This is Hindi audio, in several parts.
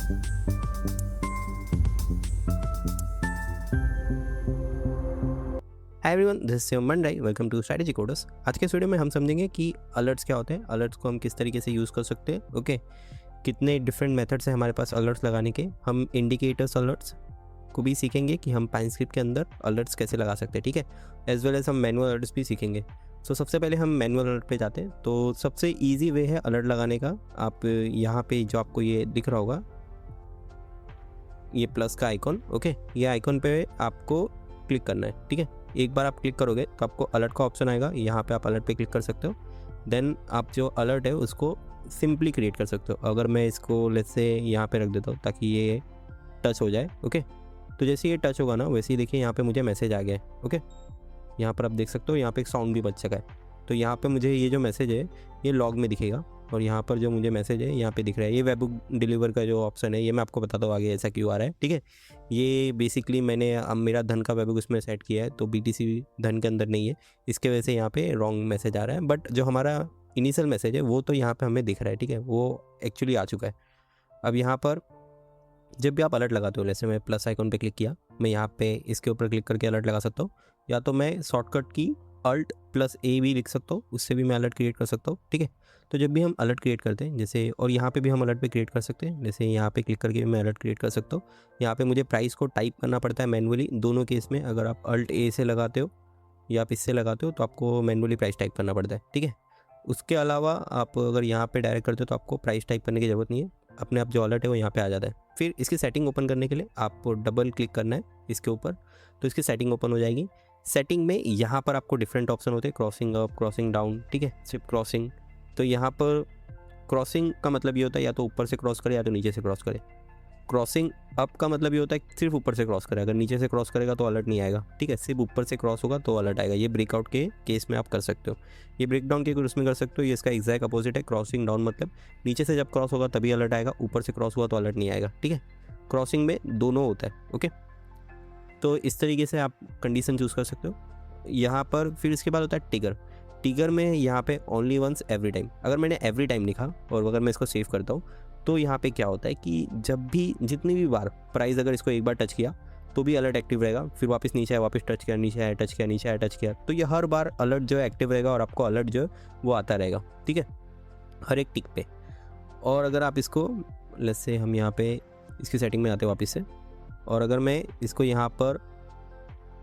Hi everyone, this is Monday. Welcome to strategy coders. आज के इस वीडियो में हम समझेंगे कि अलर्ट्स क्या होते हैं, अलर्ट्स को हम किस तरीके से यूज़ कर सकते हैं। ओके, कितने डिफरेंट मेथड्स हैं हमारे पास अलर्ट्स लगाने के। हम इंडिकेटर्स अलर्ट्स को भी सीखेंगे कि हम पाइनस्क्रिप्ट के अंदर अलर्ट्स कैसे लगा सकते हैं, ठीक है। एज वेल एज हम मैनुअल अलर्ट्स भी सीखेंगे। सो सबसे पहले हम मैनुअल अलर्ट पे जाते हैं। तो सबसे ईजी वे है अलर्ट लगाने का। आप यहाँ पे जो आपको ये दिख रहा होगा, ये प्लस का आइकॉन, ओके, ये आइकॉन पे आपको क्लिक करना है, ठीक है। एक बार आप क्लिक करोगे तो आपको अलर्ट का ऑप्शन आएगा, यहाँ पे आप अलर्ट पे क्लिक कर सकते हो। देन आप जो अलर्ट है उसको सिंपली क्रिएट कर सकते हो। अगर मैं इसको लेट्स से यहाँ पे रख देता हूँ ताकि ये टच हो जाए, ओके। तो जैसे ये टच होगा ना, वैसे ही देखिए यहाँ पे मुझे मैसेज आ गया है, ओके। यहाँ पर आप देख सकते हो, यहाँ पे एक साउंड भी बच चुका है। तो यहाँ पे मुझे ये जो मैसेज है ये लॉग में दिखेगा, और यहाँ पर जो मुझे मैसेज है यहाँ पे दिख रहा है, ये वेबबुक डिलीवर का जो ऑप्शन है, ये मैं आपको बताता हूँ आगे ऐसा क्यों आ रहा है, ठीक है। ये बेसिकली मैंने अब मेरा धन का वेबबुक उसमें सेट किया है, तो BTC धन के अंदर नहीं है, इसके वजह से यहाँ पे रॉन्ग मैसेज आ रहा है। बट जो हमारा इनिशियल मैसेज है वो तो यहाँ पे हमें दिख रहा है, ठीक है, वो एक्चुअली आ चुका है। अब यहाँ पर जब भी आप अलर्ट लगाते हो, जैसे मैं प्लस आइकॉन पे क्लिक किया, मैं यहाँ पे इसके ऊपर क्लिक करके अलर्ट लगा सकता हूँ, या तो मैं शॉर्टकट की Alt+A भी लिख सकता हूँ, उससे भी मैं अलर्ट क्रिएट कर सकता हूँ, ठीक है। तो जब भी हम अलर्ट क्रिएट करते हैं, जैसे, और यहाँ पे भी हम अलर्ट पे क्रिएट कर सकते हैं, जैसे यहाँ पे क्लिक करके मैं अलर्ट क्रिएट कर सकता हूँ। यहाँ पे मुझे प्राइस को टाइप करना पड़ता है मैनुअली, दोनों केस में। अगर आप Alt+A से लगाते हो या आप इससे लगाते हो तो आपको मैनुअली प्राइस टाइप करना पड़ता है, ठीक है। उसके अलावा आप अगर यहाँ पे डायरेक्ट करते हो तो आपको प्राइस टाइप करने की ज़रूरत नहीं है, अपने आप जो अलर्ट है वो यहाँ पे आ जाता है। फिर इसकी सेटिंग ओपन करने के लिए आपको डबल क्लिक करना है इसके ऊपर, तो इसकी सेटिंग ओपन हो जाएगी। सेटिंग में यहाँ पर आपको डिफरेंट ऑप्शन होते हैं, क्रॉसिंग अप, क्रॉसिंग डाउन, ठीक है, सिर्फ क्रॉसिंग। तो यहाँ पर क्रॉसिंग का मतलब ये होता है या तो ऊपर से क्रॉस करे या तो नीचे से क्रॉस करे। क्रॉसिंग अप का मतलब ये होता है सिर्फ ऊपर से क्रॉस करे, अगर नीचे से क्रॉस करेगा तो अलर्ट नहीं आएगा, ठीक है। सिर्फ ऊपर से क्रॉस होगा तो अलर्ट आएगा। ये ब्रेकआउट के केस में आप कर सकते हो, ये ब्रेकडाउन के उसमें कर सकते हो। ये इसका एग्जैक्ट अपोजिट है। क्रॉसिंग डाउन मतलब नीचे से जब क्रॉस होगा तभी अलर्ट आएगा, ऊपर से क्रॉस हुआ तो अलर्ट नहीं आएगा, ठीक है। क्रॉसिंग में दोनों होता है, ओके। तो इस तरीके से आप कंडीशन चूज़ कर सकते हो यहाँ पर। फिर इसके बाद होता है टिगर। टिगर में यहाँ पे ओनली वंस एवरी टाइम, अगर मैंने एवरी टाइम लिखा और अगर मैं इसको सेव करता हूँ तो यहाँ पे क्या होता है कि जब भी जितनी भी बार प्राइस अगर इसको एक बार टच किया तो भी अलर्ट एक्टिव रहेगा। फिर वापस नीचे आया, वापस टच किया, नीचे आया, टच किया, नीचे आया, टच किया, तो ये हर बार अलर्ट जो है एक्टिव रहेगा और आपको अलर्ट जो है वो आता रहेगा, ठीक है, हर एक टिक पे। और अगर आप इसको लेट्स से हम यहाँ पे इसकी सेटिंग में आते हैं वापस से, और अगर मैं इसको यहाँ पर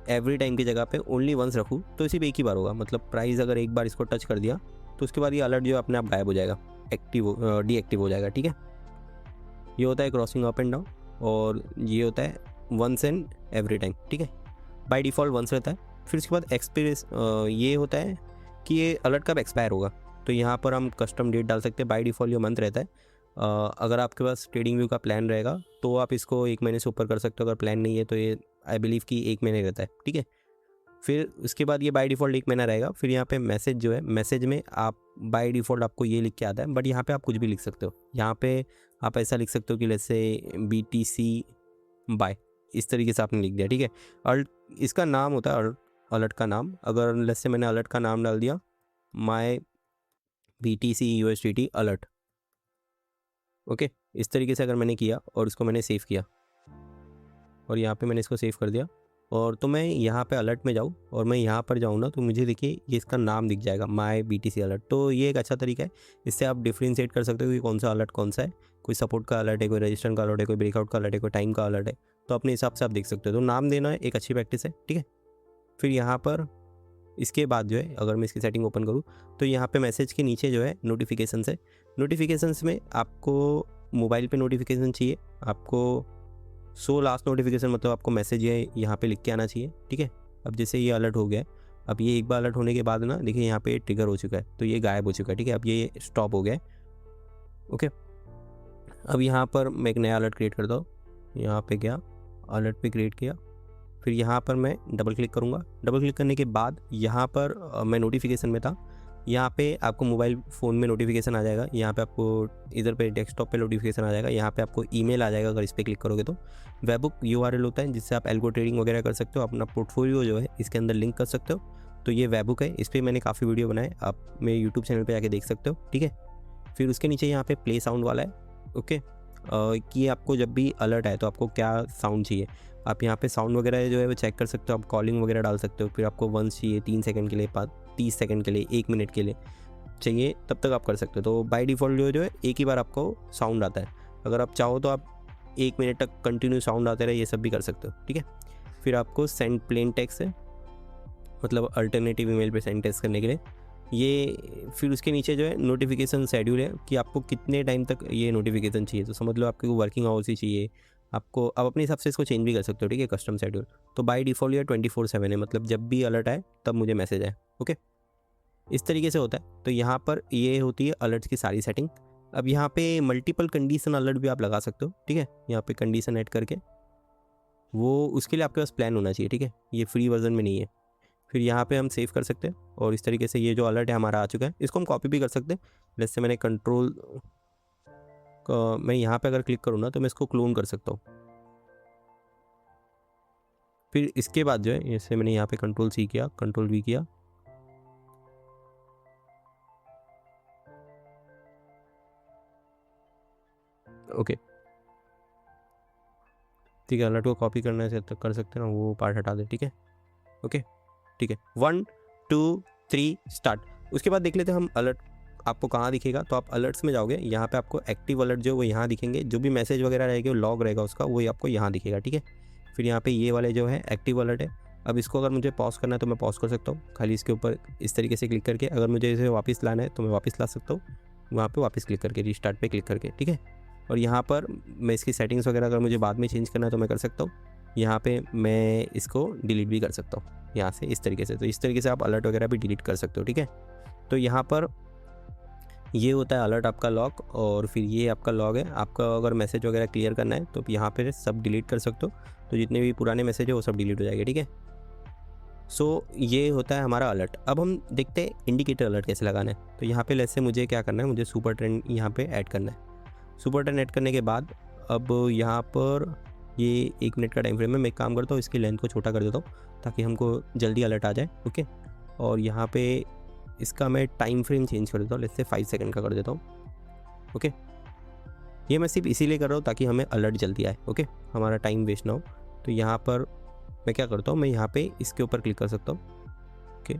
एवरी टाइम की जगह पे ओनली वंस रखूँ तो सिर्फ एक ही बार होगा। मतलब प्राइस अगर एक बार इसको टच कर दिया तो उसके बाद ये अलर्ट जो है अपने आप गायब हो जाएगा, डीएक्टिव हो जाएगा, ठीक है। ये होता है क्रॉसिंग अप एंड डाउन, और ये होता है वंस एंड एवरी टाइम, ठीक है। बाय डिफ़ॉल्ट वंस रहता है। फिर उसके बाद एक्सपीरियंस ये होता है कि ये अलर्ट कब एक्सपायर होगा, तो यहाँ पर हम कस्टम डेट डाल सकते हैं। बाय डिफ़ॉल्ट ये मंथ रहता है। अगर आपके पास ट्रेडिंग व्यू का प्लान रहेगा तो आप इसको 1 महीने से ऊपर कर सकते हो। अगर प्लान नहीं है तो ये आई बिलीव कि 1 महीने रहता है, ठीक है। फिर उसके बाद ये बाय डिफ़ॉल्ट 1 महीना रहेगा। फिर यहाँ पे मैसेज जो है, मैसेज में आप बाय डिफ़ॉल्ट आपको ये लिख के आता है, बट यहाँ पे आप कुछ भी लिख सकते हो। यहाँ पे आप ऐसा लिख सकते हो कि जैसे BTC बाय, इस तरीके से आपने लिख दिया, ठीक है। अलर्ट इसका नाम होता है, अलर्ट का नाम। अगर लेट्स से मैंने अलर्ट का नाम डाल दिया my BTC USDT alert, okay, इस तरीके से अगर मैंने किया और इसको मैंने सेव किया और यहाँ पे मैंने इसको सेव कर दिया, और तो मैं यहाँ पे अलर्ट में जाऊँ और मैं यहाँ पर जाऊँ ना, तो मुझे देखिए ये इसका नाम दिख जाएगा, माय BTC अलर्ट। तो ये एक अच्छा तरीका है, इससे आप डिफ्रेंशिएट कर सकते हो कि कौन सा अलर्ट कौन सा है। कोई सपोर्ट का अलर्ट है, कोई रजिस्टर का अलर्ट है, कोई ब्रेकआउट का अलर्ट है, कोई टाइम का अलर्ट है, तो अपने हिसाब से आप देख सकते हो। तो नाम देना एक अच्छी प्रैक्टिस है, ठीक है। फिर यहाँ पर इसके बाद जो है, अगर मैं इसकी सेटिंग ओपन करूँ तो यहाँ पे मैसेज के नीचे जो है नोटिफिकेशंस है। नोटिफिकेशंस में आपको मोबाइल पे नोटिफिकेशन चाहिए, आपको सो लास्ट नोटिफिकेशन, मतलब आपको मैसेज ये यहाँ पे लिख के आना चाहिए, ठीक है। अब जैसे ये अलर्ट हो गया, अब ये एक बार अलर्ट होने के बाद ना देखिए यहाँ पे ट्रिगर हो चुका है, तो ये गायब हो चुका है, ठीक है। अब ये स्टॉप हो गया है, ओके। अब यहाँ पर मैं एक नया अलर्ट क्रिएट करता हूँ। यहाँ पे गया, अलर्ट पे क्रिएट किया, फिर यहाँ पर मैं डबल क्लिक करूँगा। डबल क्लिक करने के बाद यहाँ पर मैं नोटिफिकेशन में था, यहाँ पे आपको मोबाइल फ़ोन में नोटिफिकेशन आ जाएगा। यहाँ पे आपको इधर पे डेस्कटॉप पे नोटिफिकेशन आ जाएगा, यहाँ पे आपको ईमेल आ जाएगा अगर इस पर क्लिक करोगे तो। वेबबुक URL होता है जिससे आप एल्गो ट्रेडिंग वगैरह कर सकते हो, अपना पोर्टफोलियो जो है इसके अंदर लिंक कर सकते हो। तो ये वेबबुक है, इस पर मैंने काफ़ी वीडियो बनाए, आप मेरे यूट्यूब चैनल पर जाके देख सकते हो, ठीक है। फिर उसके नीचे यहाँ पे प्ले साउंड वाला है, ओके। कि आपको जब भी अलर्ट आए तो आपको क्या साउंड चाहिए। आप यहाँ पे साउंड वगैरह जो है वो चेक कर सकते हो, आप कॉलिंग वगैरह डाल सकते हो। फिर आपको वंस चाहिए 3 सेकंड के लिए, 30 सेकंड के लिए, 1 मिनट के लिए चाहिए, तब तक आप कर सकते हो। तो बाय डिफ़ॉल्ट जो है एक ही बार आपको साउंड आता है। अगर आप चाहो तो आप 1 मिनट तक कंटिन्यू साउंड आते रहे, ये सब भी कर सकते हो, ठीक है। फिर आपको सेंड प्लेन टेक्स्ट है, मतलब अल्टरनेटिव ईमेल पे सेंड टेक्स्ट करने के लिए ये। फिर उसके नीचे जो है नोटिफिकेशन शेड्यूल है कि आपको कितने टाइम तक ये नोटिफिकेशन चाहिए। तो समझ लो आपको वर्किंग आवर्स ही चाहिए, आपको आप अपने हिसाब से इसको चेंज भी कर सकते हो, ठीक है, कस्टम शेड्यूल। तो बाय डिफ़ॉल्ट ये 24/7 है, मतलब जब भी अलर्ट आए तब मुझे मैसेज आए, ओके, इस तरीके से होता है। तो यहाँ पर ये होती है अलर्ट्स की सारी सेटिंग। अब यहाँ पे मल्टीपल कंडीशन अलर्ट भी आप लगा सकते हो, ठीक है, यहाँ पे कंडीशन ऐड करके, वो उसके लिए आपके पास प्लान होना चाहिए, ठीक है, ये फ्री वर्जन में नहीं है। फिर यहाँ पे हम सेव कर सकते हैं और इस तरीके से ये जो अलर्ट है हमारा आ चुका है, इसको हम कॉपी भी कर सकते हैं। जैसे मैंने कंट्रोल मैं यहाँ पे अगर क्लिक करूँ ना तो मैं इसको क्लोन कर सकता हूँ। फिर इसके बाद जो है जैसे मैंने यहाँ पे कंट्रोल C किया, कंट्रोल V किया, ओके, ठीक है, अलर्ट को कॉपी करने से तक कर सकते हैं ना, वो पार्ट हटा दे, ठीक है, ओके, ठीक है। 1 2 3 स्टार्ट। उसके बाद देख लेते हैं हम अलर्ट आपको कहाँ दिखेगा। तो आप अलर्ट्स में जाओगे, यहाँ पे आपको एक्टिव अलर्ट जो वो यहाँ दिखेंगे, जो भी मैसेज वगैरह रहेगा लॉग रहेगा उसका, वो आपको यहाँ दिखेगा, ठीक है। फिर यहाँ पे ये वाले जो है एक्टिव अलर्ट है। अब इसको अगर मुझे पॉज करना है तो मैं पॉज कर सकता हूँ, खाली इसके ऊपर इस तरीके से क्लिक करके। अगर मुझे इसे वापस लाना है तो मैं वापस ला सकता हूँ, वहाँ पर वापस क्लिक करके, रिस्टार्ट पर क्लिक करके, ठीक है। और यहाँ पर मैं इसकी सेटिंग्स वगैरह अगर मुझे बाद में चेंज करना है तो मैं कर सकता हूँ। यहाँ पे मैं इसको डिलीट भी कर सकता हूँ यहाँ से, इस तरीके से। तो इस तरीके से आप अलर्ट वगैरह भी डिलीट कर सकते हो, ठीक है। तो यहाँ पर ये होता है अलर्ट आपका लॉग, और फिर ये आपका लॉग है। आपका अगर मैसेज वगैरह क्लियर करना है तो यहाँ पे सब डिलीट कर सकते हो, तो जितने भी पुराने मैसेज है वो सब डिलीट हो जाएंगे, ठीक है। सो ये होता है हमारा अलर्ट। अब हम देखते हैं इंडिकेटर अलर्ट कैसे लगाना है। तो यहाँ पे लेट्स से मुझे क्या करना है, मुझे सुपर ट्रेंड यहाँ पे ऐड करना है। सुपर ट्रेंड ऐड करने के बाद अब यहाँ पर ये 1 मिनट का टाइम फ्रेम है। मैं एक काम करता हूँ, इसकी लेंथ को छोटा कर देता हूँ ताकि हमको जल्दी अलर्ट आ जाए, ओके। और यहाँ पे इसका मैं टाइम फ्रेम चेंज कर देता हूँ, लेट्स से 5 सेकंड का कर देता हूँ, ओके। ये मैं सिर्फ इसीलिए कर रहा हूँ ताकि हमें अलर्ट जल्दी आए, ओके, हमारा टाइम वेस्ट ना हो। तो यहाँ पर मैं क्या करता हूँ, मैं यहाँ पे इसके ऊपर क्लिक कर सकता हूँ, ओके,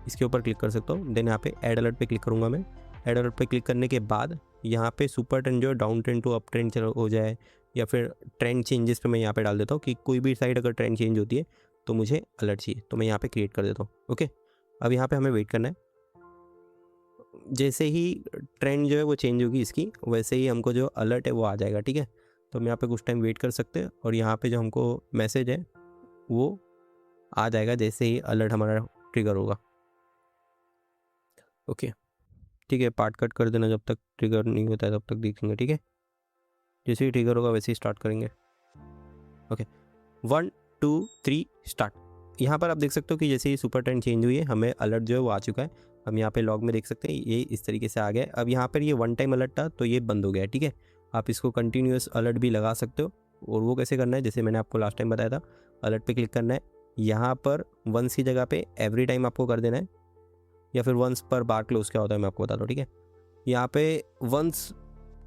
इसके ऊपर क्लिक कर सकता हूँ। देन यहाँ पे ऐड अलर्ट पे क्लिक करूँगा मैं। ऐड अलर्ट पे क्लिक करने के बाद यहाँ पे सुपर ट्रेंड जो है down trend to up trend हो जाए, या फिर ट्रेंड चेंजेस पे मैं यहाँ पे डाल देता हूँ कि कोई भी साइड अगर ट्रेंड चेंज होती है तो मुझे अलर्ट चाहिए, तो मैं यहाँ पे क्रिएट कर देता हूँ, ओके। अब यहाँ पे हमें वेट करना है, जैसे ही ट्रेंड जो है वो चेंज होगी इसकी, वैसे ही हमको जो अलर्ट है वो आ जाएगा, ठीक है। तो हम यहाँ पे कुछ टाइम वेट कर सकते हैं और यहाँ पे जो हमको मैसेज है वो आ जाएगा जैसे ही अलर्ट हमारा ट्रिगर होगा, ओके, ठीक है। पार्ट कट कर देना, जब तक ट्रिगर नहीं होता है तब तक देखेंगे, ठीक है। जैसे ही ट्रिगर होगा वैसे ही स्टार्ट करेंगे, ओके। 1 2 3 स्टार्ट। यहाँ पर आप देख सकते हो कि जैसे ही सुपर ट्रेंड चेंज हुई है हमें अलर्ट जो है वो आ चुका है। हम यहाँ पे लॉग में देख सकते हैं ये इस तरीके से आ गया। अब यहाँ पर ये 1 टाइम अलर्ट था तो ये बंद हो गया, ठीक है। आप इसको कंटिन्यूस अलर्ट भी लगा सकते हो, और वो कैसे करना है, जैसे मैंने आपको लास्ट टाइम बताया था, अलर्ट पे क्लिक करना है, यहाँ पर वंस की जगह पे एवरी टाइम आपको कर देना है, या फिर वंस पर बार क्लोज क्या होता है मैं आपको बता दूँ, ठीक है। यहाँ पे वंस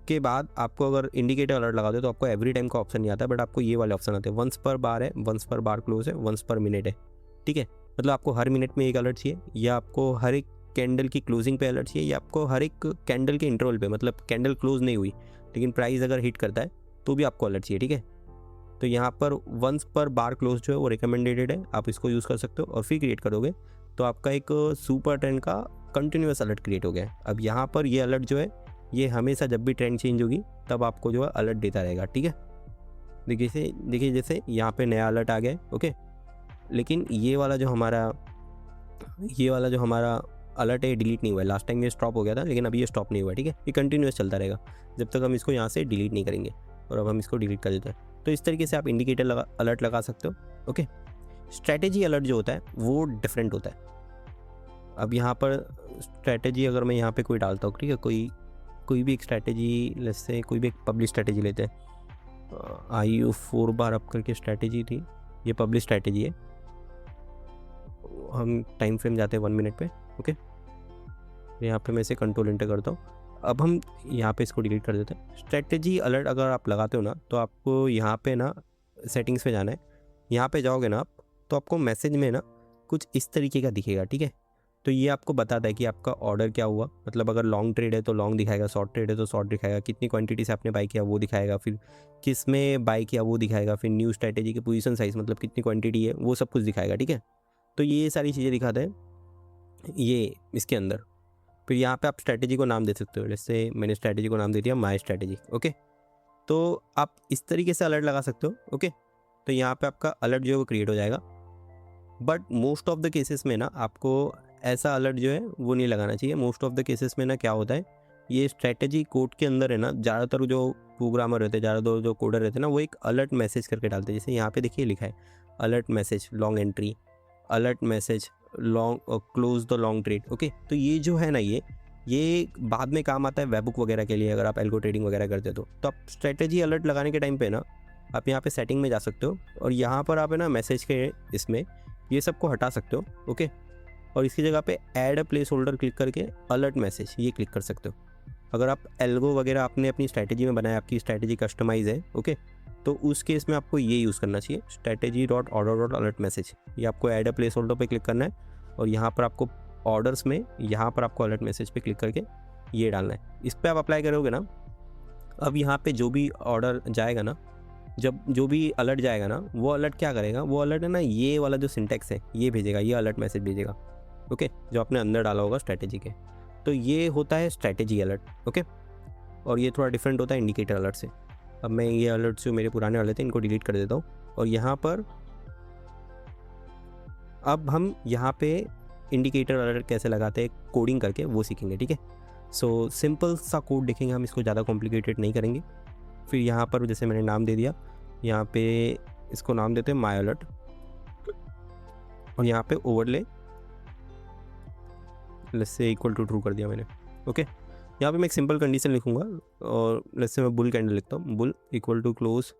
के बाद आपको अगर इंडिकेटर अलर्ट लगा दो तो आपको एवरी टाइम का ऑप्शन नहीं आता, बट आपको ये वाले ऑप्शन आते हैं। वंस पर बार है, वंस पर बार क्लोज है, वंस पर मिनट है, ठीक है। मतलब आपको हर मिनट में एक अलर्ट चाहिए, या आपको हर एक कैंडल की क्लोजिंग पे अलर्ट चाहिए, या आपको हर एक कैंडल के इंटरवल पे, मतलब कैंडल क्लोज नहीं हुई लेकिन प्राइस अगर हिट करता है तो भी आपको अलर्ट चाहिए, ठीक है। तो यहाँ पर वंस पर बार क्लोज जो है वो रिकमेंडेड है, आप इसको यूज़ कर सकते हो। और फिर क्रिएट करोगे तो आपका एक सुपर ट्रेंड का कंटिन्यूस अलर्ट क्रिएट हो गया है। अब यहाँ पर ये अलर्ट जो है ये हमेशा जब भी ट्रेंड चेंज होगी तब आपको जो है अलर्ट देता रहेगा, ठीक है। देखिए जैसे यहाँ पे नया अलर्ट आ गया है, ओके। लेकिन ये वाला जो हमारा अलर्ट है डिलीट नहीं हुआ है। लास्ट टाइम ये स्टॉप हो गया था लेकिन अभी ये स्टॉप नहीं हुआ है, ठीक है। ये कंटिन्यूस चलता रहेगा जब तक हम इसको यहाँ से डिलीट नहीं करेंगे, और अब हम इसको डिलीट कर देते हैं। तो इस तरीके से आप इंडिकेटर अलर्ट लगा सकते हो, ओके। स्ट्रैटेजी अलर्ट जो होता है वो डिफरेंट होता है। अब यहाँ पर स्ट्रैटेजी अगर मैं यहाँ पे कोई डालता हूँ, ठीक है, कोई भी एक स्ट्रैटेजी, लेट्स से कोई भी एक पब्लिश स्ट्रैटेजी लेते हैं, IU 4 बार अप करके स्ट्रैटेजी थी, ये पब्लिश स्ट्रैटेजी है। हम टाइम फ्रेम जाते हैं 1 मिनट पे, ओके। यहाँ पे मैं इसे कंट्रोल एंटर करता हूँ। अब हम यहाँ पे इसको डिलीट कर देते हैं। स्ट्रेटजी अलर्ट अगर आप लगाते हो ना, तो आपको यहाँ पे ना सेटिंग्स पे जाना है। यहाँ पे जाओगे ना आप, तो आपको मैसेज में ना कुछ इस तरीके का दिखेगा, ठीक है। तो ये आपको बताता है कि आपका ऑर्डर क्या हुआ, मतलब अगर लॉन्ग ट्रेड है तो लॉन्ग दिखाएगा, शॉर्ट ट्रेड है तो शॉर्ट दिखाएगा, कितनी क्वांटिटी से आपने बाई किया वो दिखाएगा, फिर किस में बाई किया वो दिखाएगा, फिर न्यू स्ट्रैटेजी की पोजीशन साइज मतलब कितनी क्वांटिटी है वो सब कुछ दिखाएगा, ठीक है। तो ये सारी चीज़ें दिखाते हैं ये इसके अंदर। फिर यहाँ पे आप स्ट्रैटेजी को नाम दे सकते हो, जैसे मैंने स्ट्रैटेजी को नाम दे दिया माई स्ट्रैटेजी, ओके। तो आप इस तरीके से अलर्ट लगा सकते हो, ओके। तो यहाँ पे आपका अलर्ट जो है वो क्रिएट हो जाएगा। But most of the cases में ना आपको ऐसा अलर्ट जो है वो नहीं लगाना चाहिए। मोस्ट ऑफ द केसेस में ना क्या होता है, ये स्ट्रैटेजी कोड के अंदर है ना, ज़्यादातर जो प्रोग्रामर रहते हैं, ज़्यादातर जो कोडर रहते हैं ना, वो एक अलर्ट मैसेज करके डालते हैं। जैसे यहाँ पे देखिए लिखा है alert message long entry, alert message long close the long trade, okay. तो ये जो है ना, ये बाद में काम आता है वेबबुक वगैरह के लिए, अगर आप एल्गो ट्रेडिंग वगैरह करते हो तो आप स्ट्रैटेजी अलर्ट लगाने के टाइम पे ना आप यहाँ पे सेटिंग में जा सकते हो, और यहाँ पर आप है ना मैसेज के इसमें ये सब को हटा सकते हो, ओके। और इसकी जगह पे add a place holder click करके अलर्ट मैसेज ये क्लिक कर सकते हो। अगर आप एल्गो वगैरह आपने अपनी स्ट्रैटेजी में बनाया, आपकी स्ट्रैटेजी कस्टमाइज है, ओके, तो उस केस में आपको ये यूज़ करना चाहिए, strategy dot order dot alert message. ये आपको ऐड अ प्लेस होल्डर पे क्लिक करना है, और यहाँ पर आपको ऑर्डर्स में यहाँ पर आपको अलर्ट मैसेज पे क्लिक करके ये डालना है। इस पर आप अप्लाई करोगे ना, अब यहाँ पे जो भी ऑर्डर जाएगा ना, जब जो भी अलर्ट जाएगा ना, वो अलर्ट क्या करेगा, वो अलर्ट है ना ये वाला जो सिंटेक्स है ये भेजेगा, ये अलर्ट मैसेज भेजेगा, ओके, जो आपने अंदर डाला होगा स्ट्रैटेजी के। तो ये होता है स्ट्रैटेजी अलर्ट, ओके। और ये थोड़ा डिफरेंट होता है इंडिकेटर अलर्ट से। अब मैं ये अलर्ट जो मेरे पुराने वाले थे इनको डिलीट कर देता हूँ, और यहाँ पर अब हम यहाँ पे इंडिकेटर अलर्ट कैसे लगाते हैं कोडिंग करके वो सीखेंगे, ठीक है। सो सिंपल सा कोड देखेंगे हम, इसको ज़्यादा कॉम्प्लिकेटेड नहीं करेंगे। फिर यहाँ पर जैसे मैंने नाम दे दिया, यहाँ पे इसको नाम देते हैं माई अलर्ट, और यहाँ पे overlay let's say equal to true कर दिया मैंने, ओके। यहाँ पे मैं एक सिंपल कंडीशन लिखूंगा, और लेट्स से मैं बुल कैंडल लिखता हूँ, bull equal to close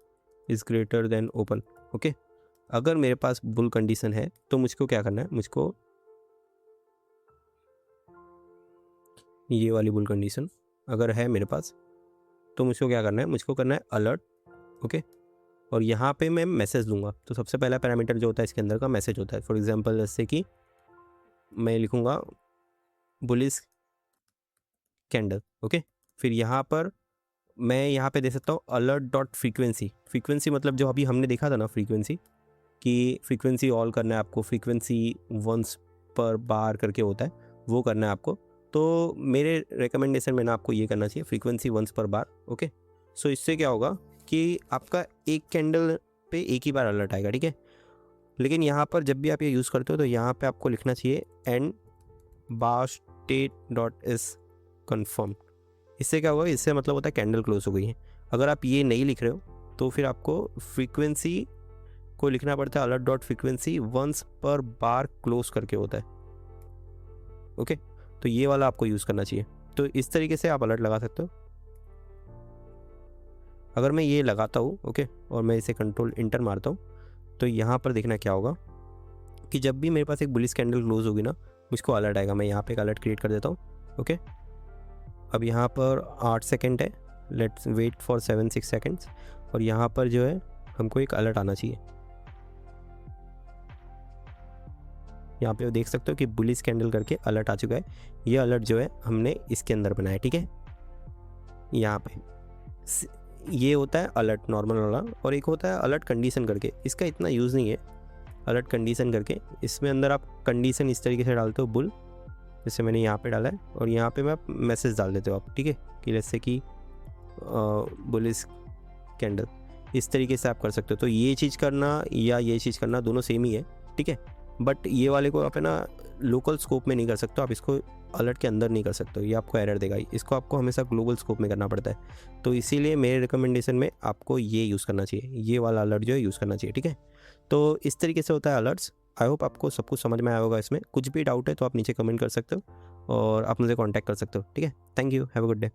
is greater than open, okay. अगर मेरे पास बुल कंडीशन है तो मुझको क्या करना है, मुझको ये वाली बुल कंडीशन अगर है मेरे पास तो मुझको क्या करना है, मुझको करना है अलर्ट, ओके। और यहाँ पे मैं मैसेज दूंगा, तो सबसे पहला पैरामीटर जो होता है इसके अंदर का मैसेज होता है। फॉर एग्जांपल जैसे कि मैं लिखूँगा बुलिश कैंडल, ओके। फिर यहाँ पर मैं यहाँ पे दे सकता हूँ अलर्ट डॉट फ्रीक्वेंसी। फ्रीक्वेंसी मतलब जो अभी हमने देखा था ना फ्रीक्वेंसी, कि फ्रीक्वेंसी ऑल करना है आपको, फ्रीक्वेंसी वंस पर बार करके होता है वो करना है आपको। तो मेरे रिकमेंडेशन में ना आपको ये करना चाहिए फ्रीक्वेंसी वंस पर बार, ओके। सो इससे क्या होगा कि आपका एक कैंडल पे एक ही बार अलर्ट आएगा, ठीक है। लेकिन यहाँ पर जब भी आप ये यूज़ करते हो तो यहाँ पे आपको लिखना चाहिए and bar state dot is confirm. इससे क्या होगा, इससे मतलब होता है कैंडल क्लोज हो गई है। अगर आप ये नहीं लिख रहे हो तो फिर आपको फ्रीक्वेंसी को लिखना पड़ता है अलर्ट डॉट फ्रीक्वेंसी वंस पर बार क्लोज करके होता है, ओके। तो ये वाला आपको यूज़ करना चाहिए। तो इस तरीके से आप अलर्ट लगा सकते हो। अगर मैं ये लगाता हूँ, ओके, और मैं इसे कंट्रोल इंटर मारता हूँ, तो यहाँ पर देखना क्या होगा कि जब भी मेरे पास एक बुलिश कैंडल क्लोज होगी ना, मुझको अलर्ट आएगा। मैं यहाँ पे एक अलर्ट क्रिएट कर देता हूँ, ओके। अब यहाँ पर 8 सेकेंड है, लेट्स वेट फॉर 7-6 सेकेंड्स, और यहाँ पर जो है हमको एक अलर्ट आना चाहिए। यहाँ पे देख सकते हो कि बुलिश कैंडल करके अलर्ट आ चुका है। ये अलर्ट जो है हमने इसके अंदर बनाया, ठीक है। यहाँ पे ये होता है अलर्ट नॉर्मल वाला, और एक होता है अलर्ट कंडीशन करके। इसका इतना यूज़ नहीं है अलर्ट कंडीशन करके। इसमें अंदर आप कंडीशन इस तरीके से डालते हो बुल, जैसे मैंने यहाँ पे डाला है, और यहाँ पे मैं आप मैसेज डाल देते हो आप, ठीक है, कि जैसे कि बुलिश कैंडल, इस तरीके से आप कर सकते हो। तो ये चीज़ करना या ये चीज़ करना दोनों सेम ही है, ठीक है। बट ये वाले को आप है ना लोकल स्कोप में नहीं कर सकते, आप इसको अलर्ट के अंदर नहीं कर सकते, ये आपको एरर देगा। इसको आपको हमेशा ग्लोबल स्कोप में करना पड़ता है। तो इसीलिए मेरे रिकमेंडेशन में आपको ये यूज़ करना चाहिए, ये वाला अलर्ट जो है यूज़ करना चाहिए, ठीक है। तो इस तरीके से होता है अलर्ट्स। आई होप आपको सब कुछ समझ में आया होगा। इसमें कुछ भी डाउट है तो आप नीचे कमेंट कर सकते हो, और आप मुझे कॉन्टैक्ट कर सकते हो, ठीक है। Thank you, have a good day.